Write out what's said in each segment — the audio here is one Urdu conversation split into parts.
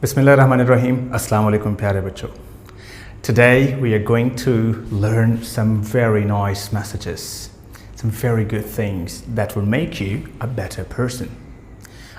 Bismillahirrahmanirrahim. Assalamu alaikum pyare bachcho. Today we are going to learn some very nice messages, some very good things that will make you a better person.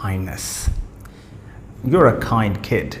kindness. You're a kind kid.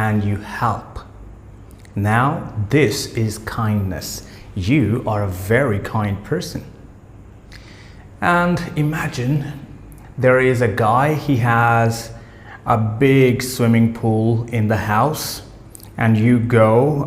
and you help. Now this is kindness. You are a very kind person. And imagine there is a guy, he has a big swimming pool in the house and you go,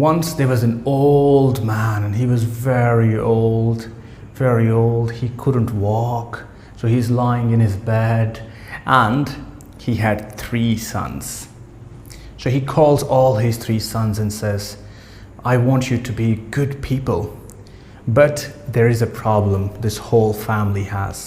Once there was an old man and he was very old, he couldn't walk, so he's lying in his bed and he had 3 sons. So he calls all his 3 sons and says, I want you to be good people, but there is a problem this whole family has.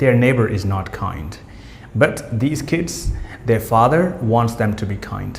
Their neighbor is not kind, but these kids, their father wants them to be kind.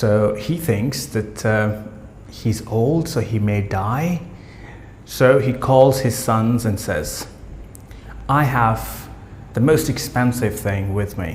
so he thinks that he's old, so he may die, so he calls his sons and says, I have the most expensive thing with me.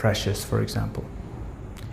Precious for example.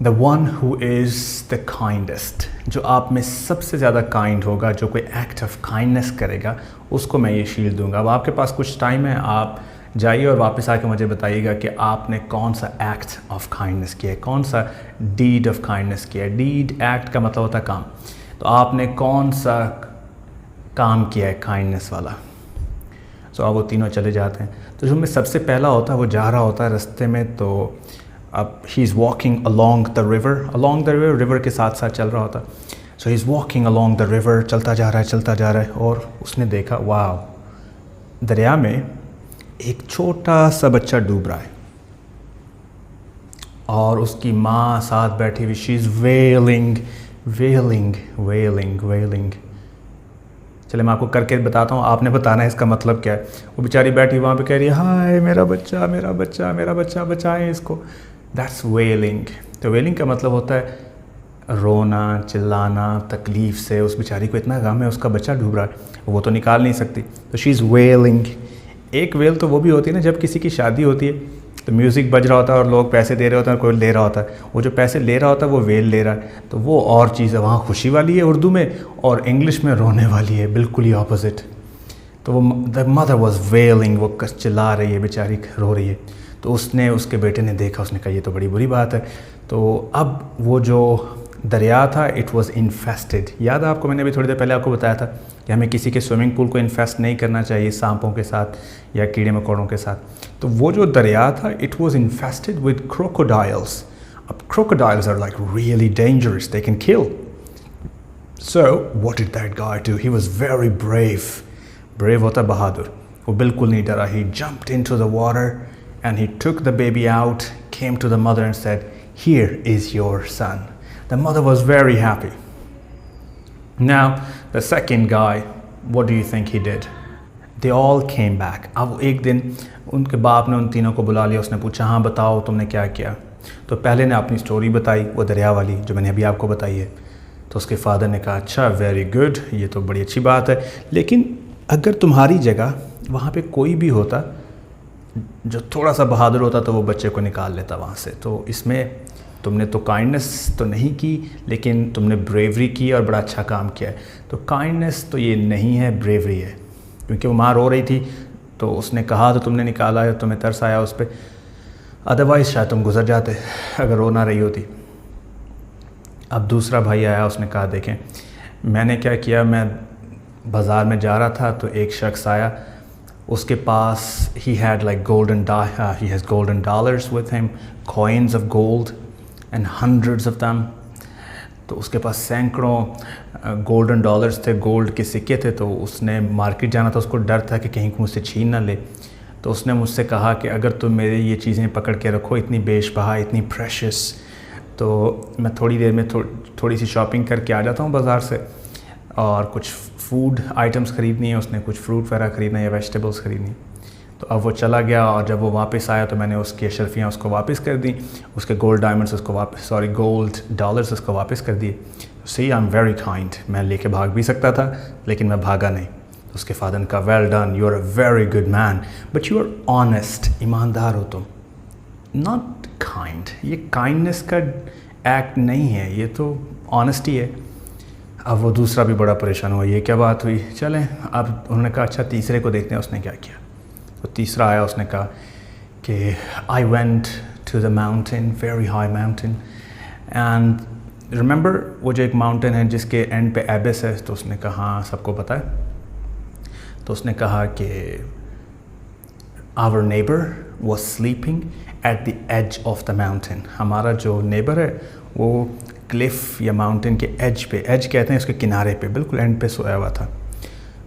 the one who is the kindest, جو آپ میں سب سے زیادہ کائنڈ ہوگا, جو کوئی ایکٹ آف کائنڈنس کرے گا, اس کو میں یہ شیلڈ دوں گا. اب آپ کے پاس کچھ ٹائم ہے, آپ جائیے اور واپس آ کے مجھے بتائیے گا کہ آپ نے کون سا ایکٹ آف کائنڈنس کیا ہے, کون سا ڈیڈ آف کائنڈنس کیا ہے. ڈیڈ ایکٹ کا مطلب ہوتا ہے کام, تو آپ نے کون سا کام کیا ہے کائنڈنس والا. سو اب وہ تینوں چلے جاتے ہیں. تو جو میں سب سے پہلا ہوتا ہے وہ جا رہا ہوتا ہے رستے میں, تو اب he is walking along the river, river کے ساتھ ساتھ چل رہا ہوتا. So he is walking along the river, چلتا جا رہا ہے, اور اس نے دیکھا واو, دریا میں ایک چھوٹا سا بچہ ڈوب رہا ہے, اور اس کی ماں ساتھ بیٹھی ہوئی, شی از ویلنگ. چلے میں آپ کو کر کے بتاتا ہوں, آپ نے بتانا ہے اس کا مطلب کیا ہے. وہ بیچاری بیٹھی وہاں پہ کہہ رہی ہے, ہائے میرا بچہ بچائیں اس کو. That's willing. تو ویلنگ کا مطلب ہوتا ہے رونا, چلانا, تکلیف سے. اس بیچاری کو اتنا غم ہے, اس کا بچہ ڈوب رہا ہے, وہ تو نکال نہیں سکتی, تو شی از ویلنگ. ایک ویل تو وہ بھی ہوتی ہے نا, جب کسی کی شادی ہوتی ہے تو میوزک بج رہا ہوتا ہے اور لوگ پیسے دے رہے ہوتے ہیں اور کوئی لے رہا ہوتا ہے. وہ جو پیسے لے رہا ہوتا ہے وہ ویل لے رہا ہے, تو وہ اور چیز ہے. وہاں خوشی والی ہے اردو میں, اور انگلش میں رونے والی ہے, بالکل ہی اپوزٹ. تو وہ the mother was wailing, وہ چلا رہی ہے, بیچاری رو رہی ہے. تو اس نے, اس کے بیٹے نے دیکھا, اس نے کہا یہ تو بڑی بری بات ہے. تو اب وہ جو دریا تھا اٹ واز انفیسٹڈ. یاد ہے آپ کو, میں نے ابھی تھوڑی دیر پہلے آپ کو بتایا تھا کہ ہمیں کسی کے سوئمنگ پول کو انفیسٹ نہیں کرنا چاہیے سانپوں کے ساتھ یا کیڑے مکوڑوں کے ساتھ. تو وہ جو دریا تھا it was infested with crocodiles. اب crocodiles are like really dangerous, they can kill. So what did that guy do, he was very brave. Brave ہوتا ہے بہادر. وہ بالکل نہیں ڈرا. He jumped into the water and he took the baby out, came to the mother and said, here is your son. The mother was very happy. Now the second guy, what do you think he did? They all came back. اب ایک دن ان کے باپ نے ان تینوں کو بلا لیا. اس نے پوچھا, ہاں بتاؤ تم نے کیا کیا. تو پہلے نے اپنی سٹوری بتائی, وہ دریا والی جو میں نے ابھی آپ کو بتائی ہے. تو اس کے فادر نے کہا, اچھا ویری گڈ, یہ تو بڑی اچھی بات ہے, لیکن اگر تمہاری جگہ وہاں پہ کوئی بھی ہوتا جو تھوڑا سا بہادر ہوتا تو وہ بچے کو نکال لیتا وہاں سے. تو اس میں تم نے تو کائنڈنس تو نہیں کی, لیکن تم نے بریوری کی اور بڑا اچھا کام کیا ہے. تو کائنڈنس تو یہ نہیں ہے, بریوری ہے. کیونکہ وہ ماں رو رہی تھی تو اس نے کہا تو تم نے نکالا ہے, تمہیں ترس آیا اس پہ. ادروائز شاید تم گزر جاتے اگر رو نہ رہی ہوتی. اب دوسرا بھائی آیا, اس نے کہا دیکھیں میں نے کیا کیا, میں بازار میں جا رہا تھا تو ایک شخص آیا, اس کے پاس he has golden dollars with him, coins of gold and hundreds of them. تو اس کے پاس سینکڑوں گولڈن ڈالرز تھے, گولڈ کے سکے تھے. تو اس نے مارکیٹ جانا تھا, اس کو ڈر تھا کہ کہیں مجھ سے چھین نہ لے. تو اس نے مجھ سے کہا کہ اگر تم میرے یہ چیزیں پکڑ کے رکھو, اتنی بیش بہا, اتنی پریشس, تو میں تھوڑی دیر میں تھوڑی سی شاپنگ کر کے آ جاتا ہوں بازار سے, اور کچھ فوڈ آئٹمس خریدنی ہے, اس نے کچھ فروٹ وغیرہ خریدنا ہے یا ویجیٹیبلس خریدنی. تو اب وہ چلا گیا, اور جب وہ واپس آیا تو میں نے اس کی اشرفیاں اس کو واپس کر دیں, اس کے گولڈ ڈائمنڈس اس کو گولڈ ڈالرس اس کو واپس کر دیے. سی آئی ایم ویری کائنڈ. میں لے کے بھاگ بھی سکتا تھا لیکن میں بھاگا نہیں. اس کے فادر نے کہا, well done, you are a very good man, but you are honest. ایماندار ہو تم, ناٹ کائنڈ. یہ کائنڈنس کا ایکٹ نہیں ہے, یہ تو آنیسٹی ہے. اب وہ دوسرا بھی بڑا پریشان ہوا, یہ کیا بات ہوئی. چلیں اب انہوں نے کہا اچھا تیسرے کو دیکھتے ہیں اس نے کیا کیا. تو تیسرا آیا, اس نے کہا کہ I went to the mountain, very high mountain, and remember وہ جو ایک ماؤنٹین ہے جس کے اینڈ پہ ایبس ہے. تو اس نے کہا ہاں سب کو پتہ ہے. تو اس نے کہا کہ our neighbor was sleeping at the edge of the mountain. ہمارا جو نیبر ہے وہ کلف یا ماؤنٹین کے ایج پہ, ایج کہتے ہیں اس کے کنارے پہ, بالکل اینڈ پہ سویا ہوا تھا.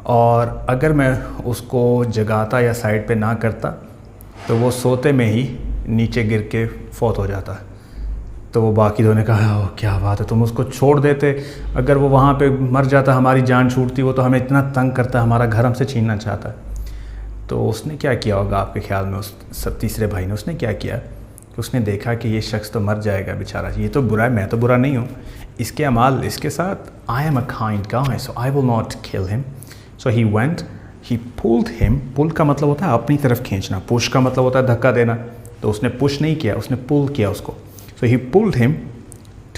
اور اگر میں اس کو جگاتا یا سائڈ پہ نہ کرتا تو وہ سوتے میں ہی نیچے گر کے فوت ہو جاتا. تو وہ باقی دونوں نے کہا کیا بات ہے, تم اس کو چھوڑ دیتے, اگر وہ وہاں پہ مر جاتا ہماری جان چھوٹتی, وہ تو ہمیں اتنا تنگ کرتا, ہمارا گھر ہم سے چھیننا چاہتا ہے. تو اس نے کیا کیا ہوگا آپ کے خیال میں, اس تیسرے بھائی نے, اس نے کیا کیا کہ اس نے دیکھا کہ یہ شخص تو مر جائے گا بیچارہ, یہ تو برا ہے, میں تو برا نہیں ہوں, اس کے اعمال اس کے ساتھ, I am a kind guy so I will not kill him. So he went, he pulled him. pull کا مطلب ہوتا ہے اپنی طرف کھینچنا, push کا مطلب ہوتا ہے دھکا دینا. تو اس نے push نہیں کیا, اس نے pull کیا اس کو. So he pulled him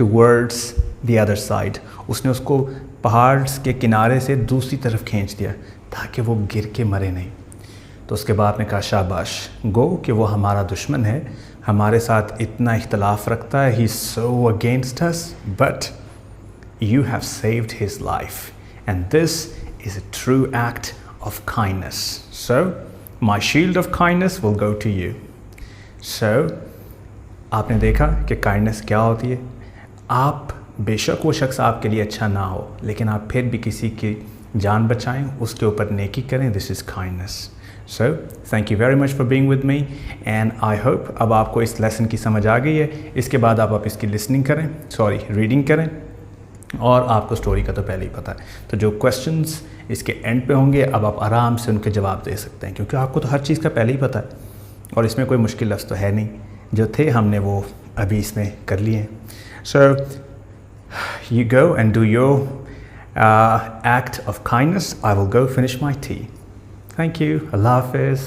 towards the other side. اس نے اس کو پہاڑ کے کنارے سے دوسری طرف کھینچ دیا تاکہ وہ گر کے مرے نہیں. تو اس کے بعد نے کہا شاباش، گو کہ وہ ہمارا دشمن ہے، ہمارے ساتھ اتنا اختلاف رکھتا ہے, he's so against us, but you have saved his life and this is a true act of kindness. So my shield of kindness will go to you. So آپ نے دیکھا کہ کائنڈنس کیا ہوتی ہے. آپ بے شک وہ شخص آپ کے لیے اچھا نہ ہو لیکن آپ پھر بھی کسی کی جان بچائیں, اس کے اوپر نیکی کریں. This is kindness. So thank you very much for being with me and I hope اب آپ کو اس لیسن کی سمجھ آ گئی ہے. اس کے بعد آپ اس کی لسننگ کریں, ریڈنگ کریں, اور آپ کو اسٹوری کا تو پہلے ہی پتہ ہے. تو جو کویشچنس اس کے اینڈ پہ ہوں گے اب آپ آرام سے ان کے جواب دے سکتے ہیں کیونکہ آپ کو تو ہر چیز کا پہلے ہی پتہ ہے اور اس میں کوئی مشکل لفظ تو ہے نہیں. جو تھے ہم نے وہ ابھی اس میں کر لیے ہیں. So you go and do your act of kindness. I will go finish my tea. Thank you. اللہ حافظ.